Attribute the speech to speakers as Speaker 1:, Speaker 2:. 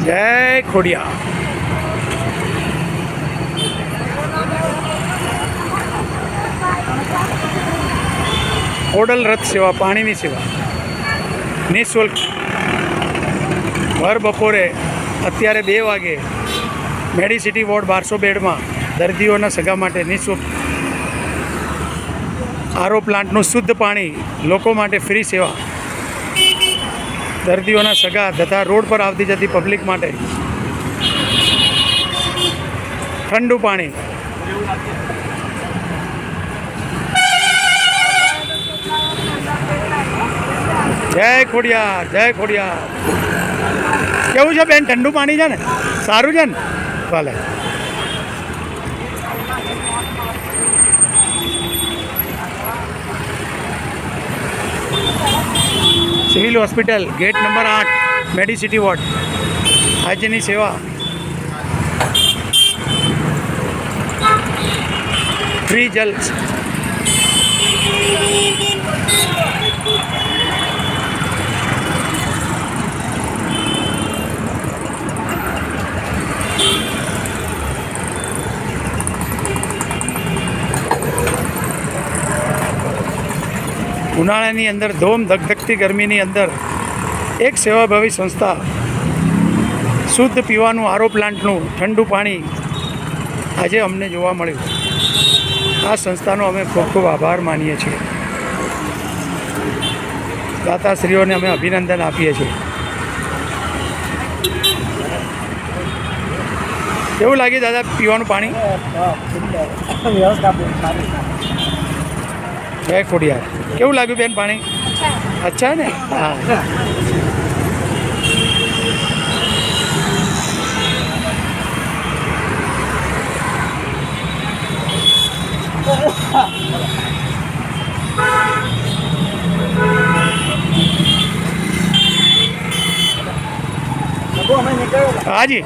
Speaker 1: જય ખોડિયા. ઓડલ રથ સેવા, પાણીની સેવા નિઃશુલ્ક. ભર બપોરે અત્યારે 2 વાગે મેડિસિટી વોર્ડ 1200 બેડમાં દર્દીઓના સગા માટે નિઃશુલ્ક આરો પ્લાન્ટનું શુદ્ધ પાણી લોકો માટે ફ્રી સેવા. દર્દીઓના સગા તથા રોડ પર આવતી જતી પબ્લિક માટે ઠંડુ પાણી. જય ખોડિયા, જય ખોડિયા. કેવું છે બેન? ઠંડુ પાણી છે ને? સારું છે ને? ભલે. Civil hospital gate number 8 Medicity ward. આજની સેવા ફ્રી જલ. ઉનાળાની અંદર ધોમ ધગધગતી ગરમીની અંદર એક સેવાભાવી સંસ્થા શુદ્ધ પીવાનું આરો પ્લાન્ટનું ઠંડુ પાણી આજે અમને જોવા મળ્યું. આ સંસ્થાનો અમે ખૂબ ખૂબ આભાર માનીએ છીએ. દાતાશ્રીઓને અમે અભિનંદન આપીએ છીએ. કેવું લાગે દાદા પીવાનું પાણી? જય ખોડિયાર. કેવું લાગ્યું બેન પાણી? અચ્છા ને? હા. હાજી.